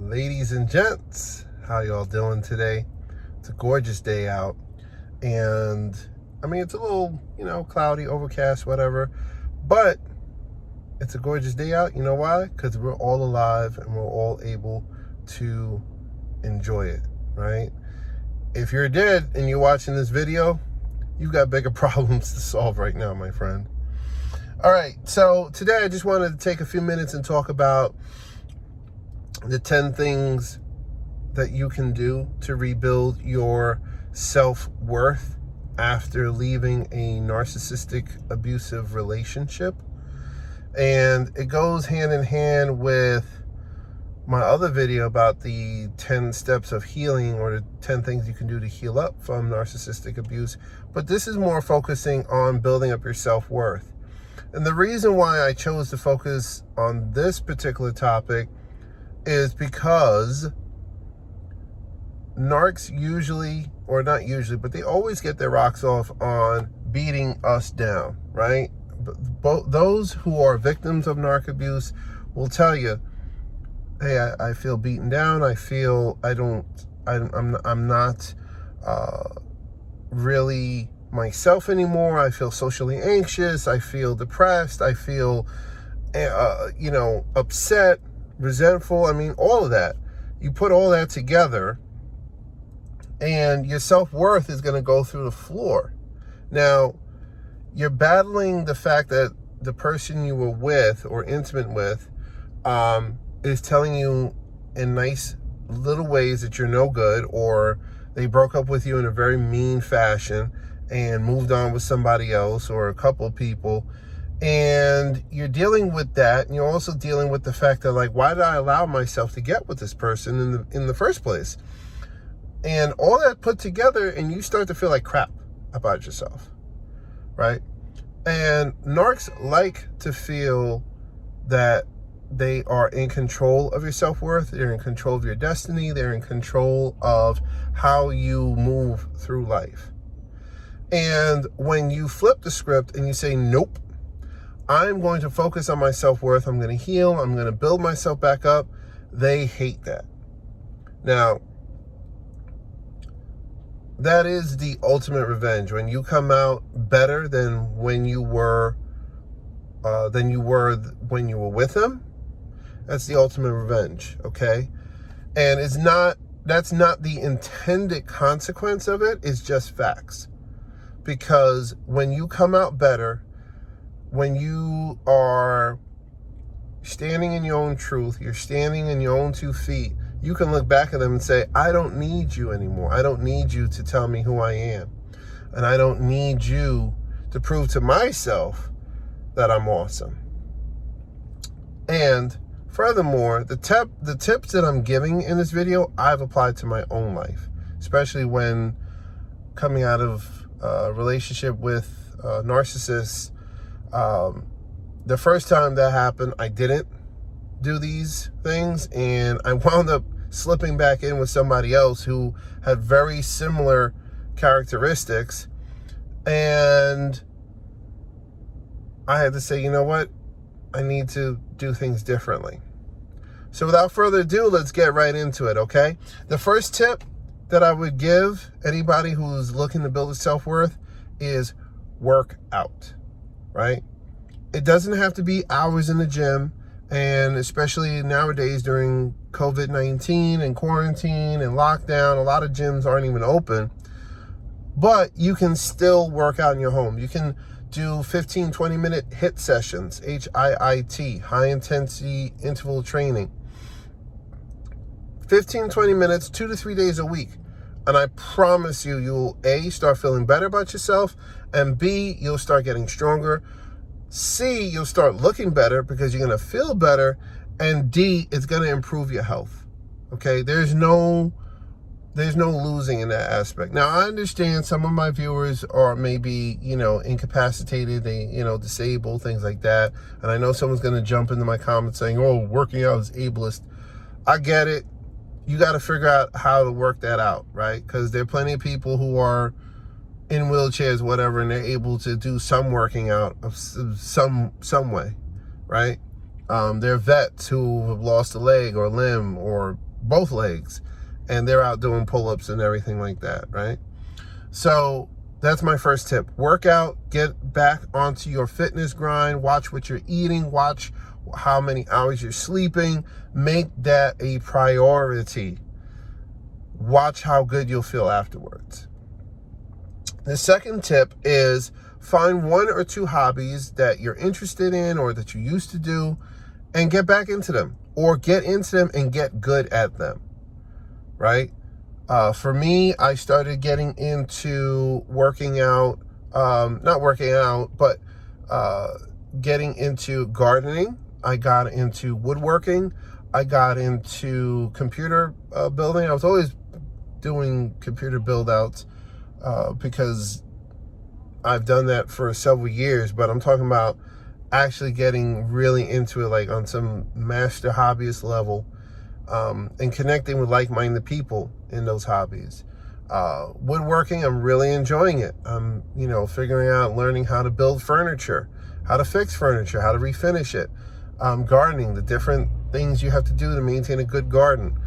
Ladies and gents, how y'all doing today? It's a gorgeous day out, and I mean, it's a little, cloudy, overcast, whatever, but it's a gorgeous day out. You know why? Because we're all alive and we're all able to enjoy it, right? If you're dead and you're watching this video, you've got bigger problems to solve right now, my friend. All right, so today I just wanted to take a few minutes and talk about the 10 things that you can do to rebuild your self-worth after leaving a narcissistic, abusive relationship. And it goes hand in hand with my other video about the 10 steps of healing, or the 10 things you can do to heal up from narcissistic abuse. But this is more focusing on building up your self-worth. And the reason why I chose to focus on this particular topic is because narcs usually, or not usually, but they always get their rocks off on beating us down, right? But those who are victims of narc abuse will tell you, hey, I feel beaten down. I feel I'm not really myself anymore. I feel socially anxious. I feel depressed. I feel, upset, resentful. I mean, all of that. You put all that together and your self-worth is going to go through the floor. Now, you're battling the fact that the person you were with or intimate with is telling you in nice little ways that you're no good, or they broke up with you in a very mean fashion and moved on with somebody else or a couple of people. And you're dealing with that, and you're also dealing with the fact that, like, why did I allow myself to get with this person in the first place? And all that put together, and you start to feel like crap about yourself, right? And narcs like to feel that they are in control of your self-worth, they're in control of your destiny, they're in control of how you move through life. And when you flip the script and you say, nope, I'm going to focus on my self-worth, I'm going to heal, I'm going to build myself back up, they hate that. Now, that is the ultimate revenge. When you come out better than when you were when you were with them, that's the ultimate revenge, okay? And that's not the intended consequence of it, it's just facts. Because when you come out better, when you are standing in your own truth, you're standing in your own 2 feet, you can look back at them and say, I don't need you anymore. I don't need you to tell me who I am. And I don't need you to prove to myself that I'm awesome. And furthermore, the tips that I'm giving in this video, I've applied to my own life, especially when coming out of a relationship with narcissists. The first time that happened, I didn't do these things, and I wound up slipping back in with somebody else who had very similar characteristics, and I had to say, you know what? I need to do things differently. So without further ado, let's get right into it, okay? The first tip that I would give anybody who's looking to build a self-worth is work out, right? It doesn't have to be hours in the gym, and especially nowadays during COVID-19 and quarantine and lockdown, a lot of gyms aren't even open, but you can still work out in your home. You can do 15, 20-minute HIIT sessions, HIIT, high intensity interval training. 15, 20 minutes, 2 to 3 days a week. And I promise you, you'll A, start feeling better about yourself, and B, you'll start getting stronger. C, you'll start looking better because you're going to feel better. And D, it's going to improve your health. Okay? There's no losing in that aspect. Now, I understand some of my viewers are maybe, incapacitated, they, disabled, things like that. And I know someone's going to jump into my comments saying, oh, working out is ableist. I get it. You got to figure out how to work that out, right? Because there are plenty of people who are in wheelchairs, whatever, and they're able to do some working out of some way, right? There are vets who have lost a leg or a limb or both legs, and they're out doing pull-ups and everything like that, right? So that's my first tip. Work out, get back onto your fitness grind, watch what you're eating, watch how many hours you're sleeping, make that a priority. Watch how good you'll feel afterwards. The second tip is find 1 or 2 hobbies that you're interested in or that you used to do and get back into them, or get into them and get good at them, right? For me, I started getting into working out, not working out, but getting into gardening. I got into woodworking. I got into computer building. I was always doing computer build outs because I've done that for several years, but I'm talking about actually getting really into it, like on some master hobbyist level, and connecting with like-minded people in those hobbies. Woodworking, I'm really enjoying it. I'm, figuring out, learning how to build furniture, how to fix furniture, how to refinish it. Gardening, the different things you have to do to maintain a good garden.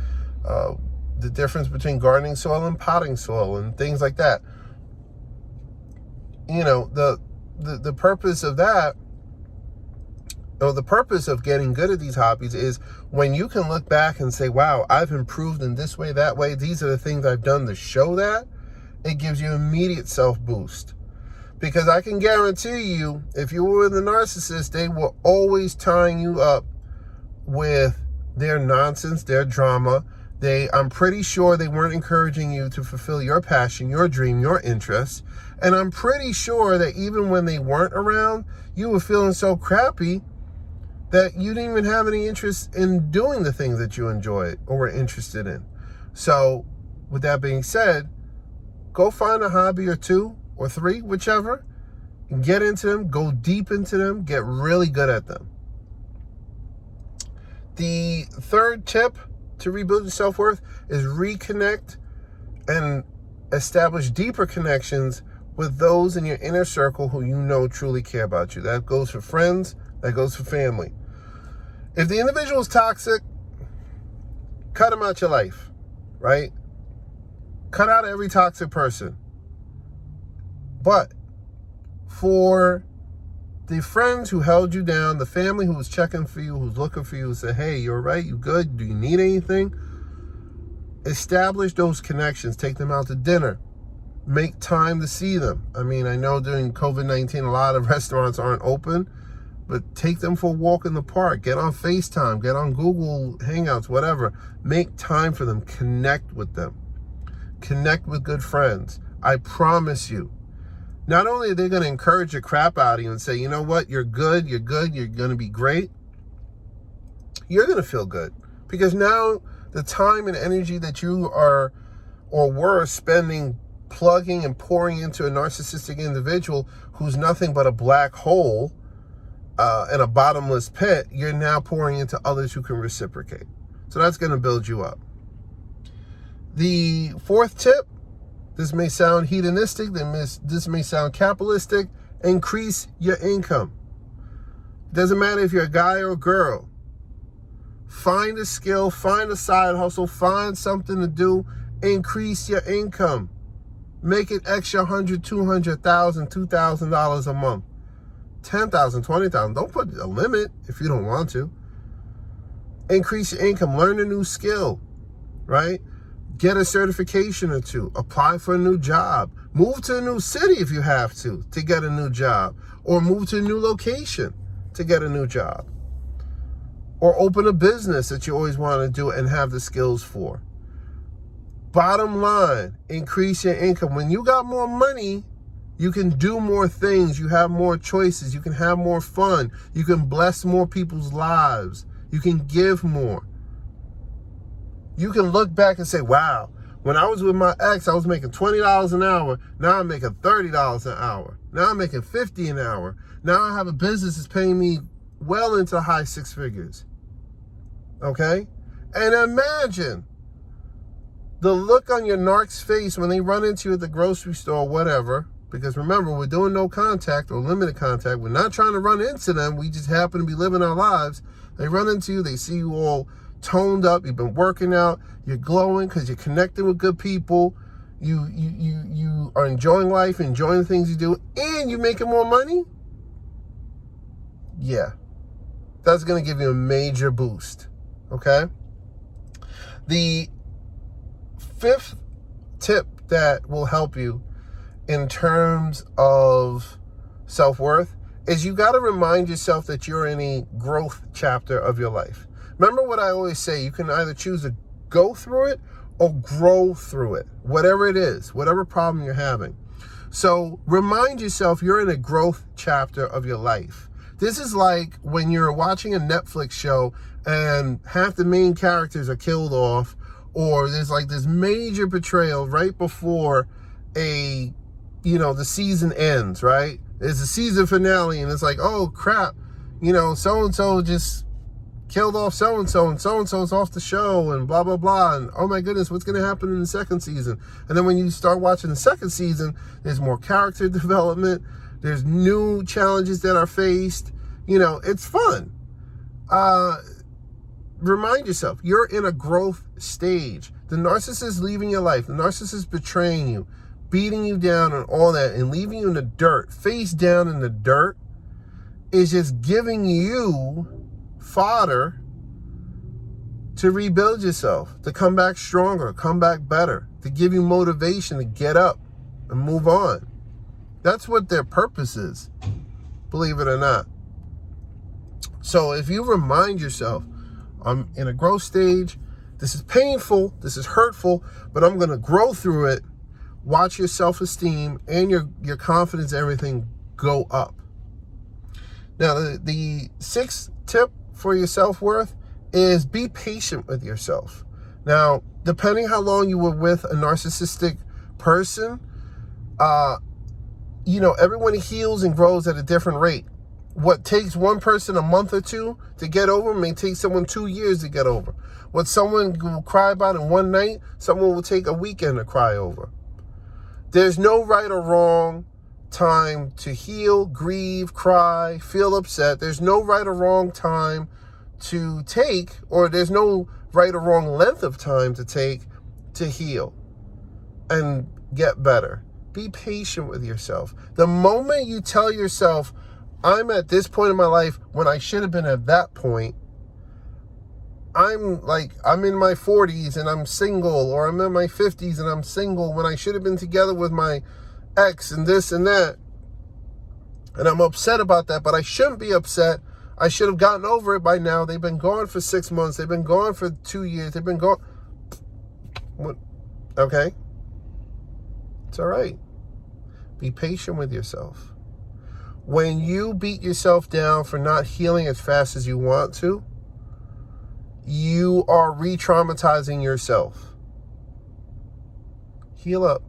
The difference between gardening soil and potting soil and things like that. The purpose of that, or the purpose of getting good at these hobbies, is when you can look back and say, wow, I've improved in this way, that way, these are the things I've done to show that, it gives you immediate self-boost. Because I can guarantee you, if you were with a narcissist, they were always tying you up with their nonsense, their drama. I'm pretty sure they weren't encouraging you to fulfill your passion, your dream, your interests. And I'm pretty sure that even when they weren't around, you were feeling so crappy that you didn't even have any interest in doing the things that you enjoyed or were interested in. So with that being said, go find a hobby or 2 or 3, whichever, get into them, go deep into them, get really good at them. The third tip to rebuild your self-worth is reconnect and establish deeper connections with those in your inner circle who truly care about you. That goes for friends, that goes for family. If the individual is toxic, cut them out your life, right? Cut out every toxic person. But for the friends who held you down, the family who was checking for you, who's looking for you, who said, hey, you're right, you good, do you need anything? Establish those connections, take them out to dinner, make time to see them. I mean, I know during COVID-19, a lot of restaurants aren't open, but take them for a walk in the park, get on FaceTime, get on Google Hangouts, whatever. Make time for them, connect with them, connect with good friends. I promise you, not only are they going to encourage the crap out of you and say, you know what, you're good, you're going to be great, you're going to feel good. Because now the time and energy that you are or were spending plugging and pouring into a narcissistic individual who's nothing but a black hole and a bottomless pit, you're now pouring into others who can reciprocate. So that's going to build you up. The fourth tip, this may sound hedonistic, this may sound capitalistic, increase your income. It doesn't matter if you're a guy or a girl. Find a skill, find a side hustle, find something to do, increase your income. Make it extra $100, $200, $1,000, $2,000 a month. $10,000, $20,000. Don't put a limit if you don't want to. Increase your income, learn a new skill, right? Get a certification or 2, apply for a new job, move to a new city if you have to get a new job, or move to a new location to get a new job, or open a business that you always want to do and have the skills for. Bottom line, increase your income. When you got more money, you can do more things, you have more choices, you can have more fun, you can bless more people's lives, you can give more. You can look back and say, wow, when I was with my ex, I was making $20 an hour. Now I'm making $30 an hour. Now I'm making $50 an hour. Now I have a business that's paying me well into high 6 figures. Okay? And imagine the look on your narc's face when they run into you at the grocery store or whatever, because remember, we're doing no contact or limited contact. We're not trying to run into them. We just happen to be living our lives. They run into you. They see you all toned up, you've been working out, you're glowing because you're connecting with good people, you are enjoying life, enjoying the things you do, and you're making more money, yeah, that's going to give you a major boost, okay? The fifth tip that will help you in terms of self-worth is you got to remind yourself that you're in a growth chapter of your life. Remember what I always say, you can either choose to go through it or grow through it, whatever it is, whatever problem you're having. So remind yourself you're in a growth chapter of your life. This is like when you're watching a Netflix show and half the main characters are killed off, or there's like this major betrayal right before the season ends, right? There's a season finale and it's like, oh crap, so-and-so just killed off so-and-so and so-and-so's off the show and blah, blah, blah. And oh my goodness, what's going to happen in the second season? And then when you start watching the second season, there's more character development. There's new challenges that are faced. It's fun. Remind yourself, you're in a growth stage. The narcissist leaving your life, the narcissist betraying you, beating you down and all that, and leaving you in the dirt, face down in the dirt, is just giving you fodder to rebuild yourself, to come back stronger, come back better, to give you motivation to get up and move on. That's what their purpose is, believe it or not. So if you remind yourself, I'm in a growth stage, this is painful, this is hurtful, but I'm going to grow through it, watch your self-esteem and your confidence, everything go up. Now, the sixth tip for your self-worth is be patient with yourself. Now, depending how long you were with a narcissistic person, everyone heals and grows at a different rate. What takes one person a month or two to get over may take someone 2 years to get over. What someone will cry about in one night, someone will take a weekend to cry over. There's no right or wrong time to heal, grieve, cry, feel upset. There's no right or wrong time to take, or there's no right or wrong length of time to take to heal and get better. Be patient with yourself. The moment you tell yourself, I'm at this point in my life when I should have been at that point, I'm in my 40s and I'm single, or I'm in my 50s and I'm single when I should have been together with my ex and this and that, and I'm upset about that, but I shouldn't be upset. I should have gotten over it by now. They've been gone for 6 months. They've been gone for 2 years. They've been gone. What? Okay. It's all right. Be patient with yourself. When you beat yourself down for not healing as fast as you want to, you are re-traumatizing yourself. Heal up.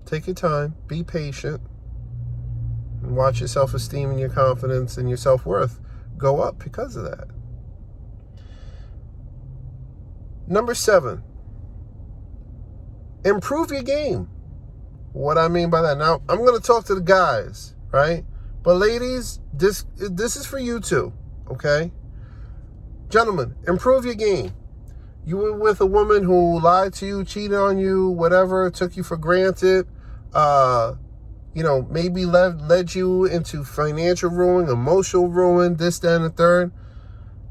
Take your time. Be patient. And watch your self-esteem and your confidence and your self-worth go up because of that. Number 7, improve your game. What I mean by that, now I'm going to talk to the guys, right? But ladies, this is for you too, okay? Gentlemen, improve your game. You were with a woman who lied to you, cheated on you, whatever, took you for granted, maybe led you into financial ruin, emotional ruin, this, that, and the third.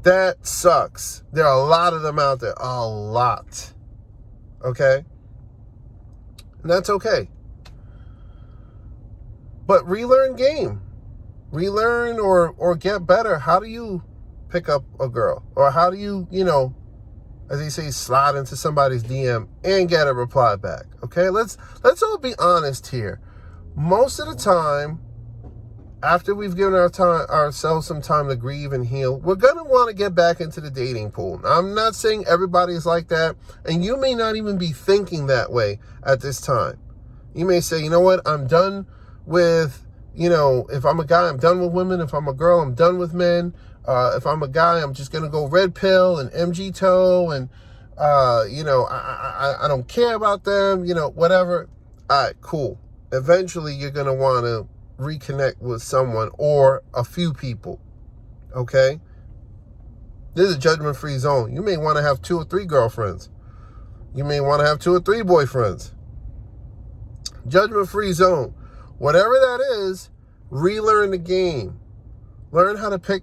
That sucks. There are a lot of them out there. A lot. Okay? And that's okay. But relearn game. Relearn or get better. How do you pick up a girl? Or how do you, as they say, slide into somebody's DM and get a reply back? Okay? Let's all be honest here. Most of the time, after we've given ourselves some time to grieve and heal, we're going to want to get back into the dating pool. Now, I'm not saying everybody is like that, and you may not even be thinking that way at this time. You may say, you know what, I'm done with, if I'm a guy, I'm done with women. If I'm a girl, I'm done with men. If I'm a guy, I'm just going to go red pill and MG toe, and, I don't care about them, whatever. All right, cool. Eventually, you're going to want to reconnect with someone or a few people, okay? This is a judgment-free zone. You may want to have 2 or 3 girlfriends. You may want to have 2 or 3 boyfriends. Judgment-free zone. Whatever that is, relearn the game. Learn how to pick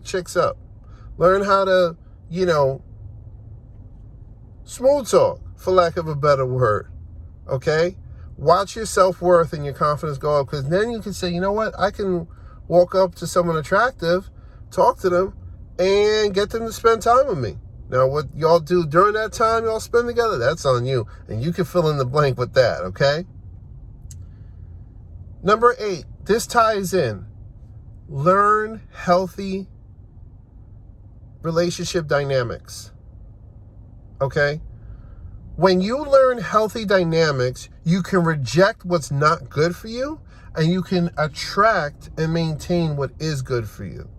chicks up. Learn how to, smooth talk, for lack of a better word. Okay? Watch your self-worth and your confidence go up, because then you can say, you know what? I can walk up to someone attractive, talk to them, and get them to spend time with me. Now, what y'all do during that time y'all spend together, that's on you. And you can fill in the blank with that, okay? Number 8, this ties in. Learn healthy relationship dynamics. Okay? When you learn healthy dynamics, you can reject what's not good for you, and you can attract and maintain what is good for you.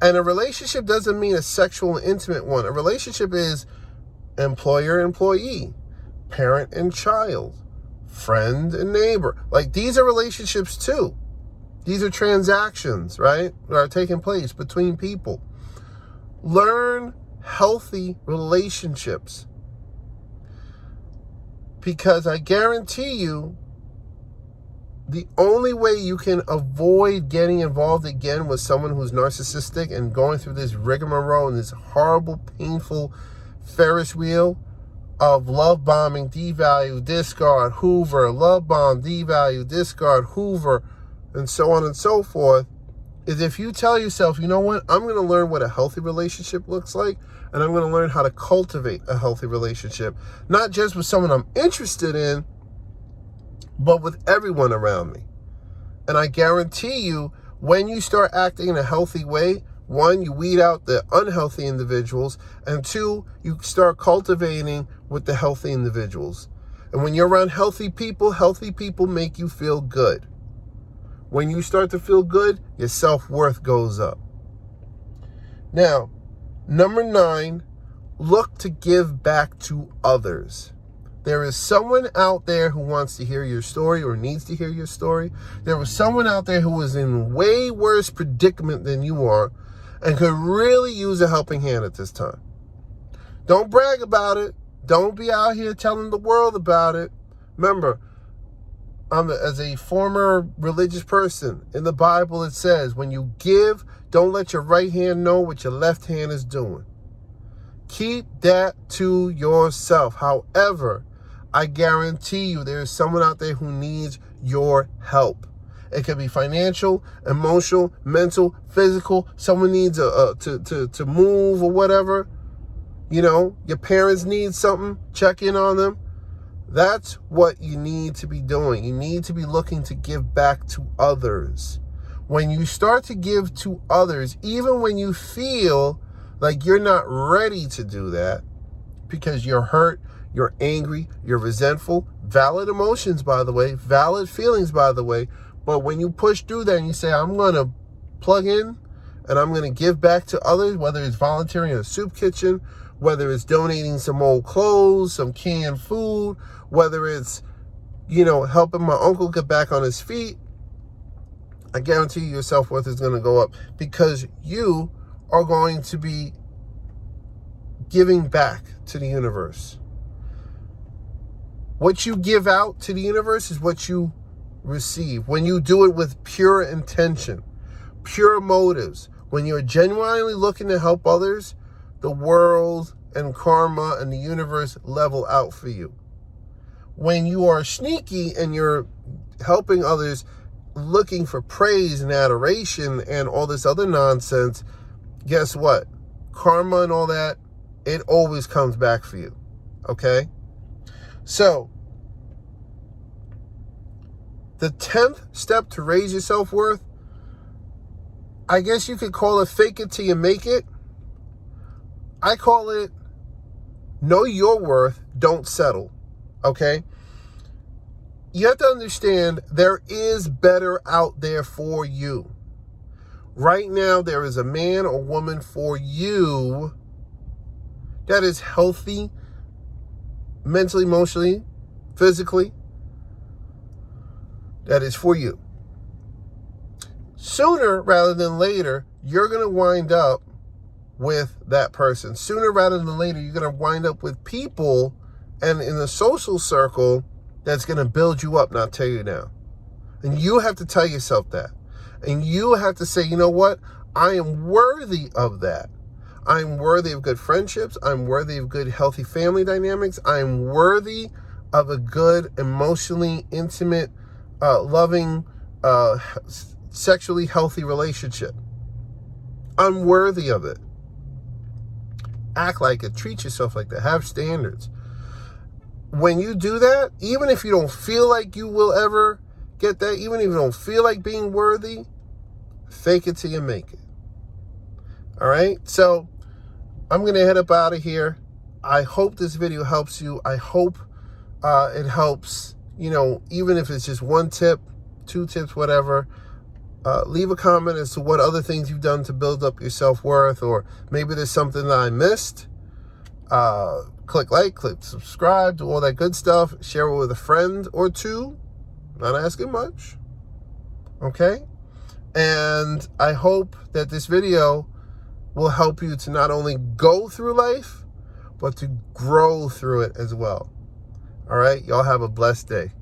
And a relationship doesn't mean a sexual and intimate one. A relationship is employer-employee, parent and child, friend and neighbor. Like, these are relationships too. These are transactions, right, that are taking place between people. Learn healthy relationships. Because I guarantee you, the only way you can avoid getting involved again with someone who's narcissistic and going through this rigmarole and this horrible, painful Ferris wheel of love bombing, devalue, discard, hoover, love bomb, devalue, discard, hoover, and so on and so forth, is if you tell yourself, you know what, I'm going to learn what a healthy relationship looks like, and I'm going to learn how to cultivate a healthy relationship, not just with someone I'm interested in, but with everyone around me. And I guarantee you, when you start acting in a healthy way, 1, you weed out the unhealthy individuals, and 2, you start cultivating with the healthy individuals. And when you're around healthy people make you feel good. When you start to feel good, your self-worth goes up. Now, number 9, look to give back to others. There is someone out there who wants to hear your story or needs to hear your story. There was someone out there who was in way worse predicament than you are and could really use a helping hand at this time. Don't brag about it. Don't be out here telling the world about it. Remember, as a former religious person, in the Bible it says, when you give, don't let your right hand know what your left hand is doing. Keep that to yourself. However, I guarantee you there is someone out there who needs your help. It could be financial, emotional, mental, physical. Someone needs to move or whatever. Your parents need something. Check in on them. That's what you need to be doing. You need to be looking to give back to others. When you start to give to others, even when you feel like you're not ready to do that because you're hurt, you're angry, you're resentful, valid emotions, by the way, valid feelings, by the way, but when you push through that and you say, I'm going to plug in and I'm going to give back to others, whether it's volunteering in a soup kitchen, whether it's donating some old clothes, some canned food, whether it's, helping my uncle get back on his feet, I guarantee you your self-worth is going to go up because you are going to be giving back to the universe. What you give out to the universe is what you receive. When you do it with pure intention, pure motives, when you're genuinely looking to help others, the world and karma and the universe level out for you. When you are sneaky and you're helping others looking for praise and adoration and all this other nonsense, guess what? Karma and all that, it always comes back for you. Okay? So, the 10th step to raise your self-worth, I guess you could call it fake it till you make it. I call it know your worth, don't settle. Okay? You have to understand there is better out there for you. Right now, there is a man or woman for you that is healthy, mentally, emotionally, physically, that is for you. Sooner rather than later, you're going to wind up with that person. Sooner rather than later, you're going to wind up with people and in a social circle that's going to build you up, not tear you down. And you have to tell yourself that. And you have to say, you know what? I am worthy of that. I'm worthy of good friendships. I'm worthy of good, healthy family dynamics. I'm worthy of a good, emotionally intimate, loving, sexually healthy relationship. I'm worthy of it. Act like it. Treat yourself like that. Have standards. When you do that, even if you don't feel like you will ever get that, even if you don't feel like being worthy, fake it till you make it. All right? So I'm going to head up out of here. I hope this video helps you. I hope it helps, even if it's just 1 tip, 2 tips, whatever. Leave a comment as to what other things you've done to build up your self-worth, or maybe there's something that I missed. Click like, click subscribe, do all that good stuff. Share it with a friend or 2. Not asking much. Okay? And I hope that this video will help you to not only go through life, but to grow through it as well. All right? Y'all have a blessed day.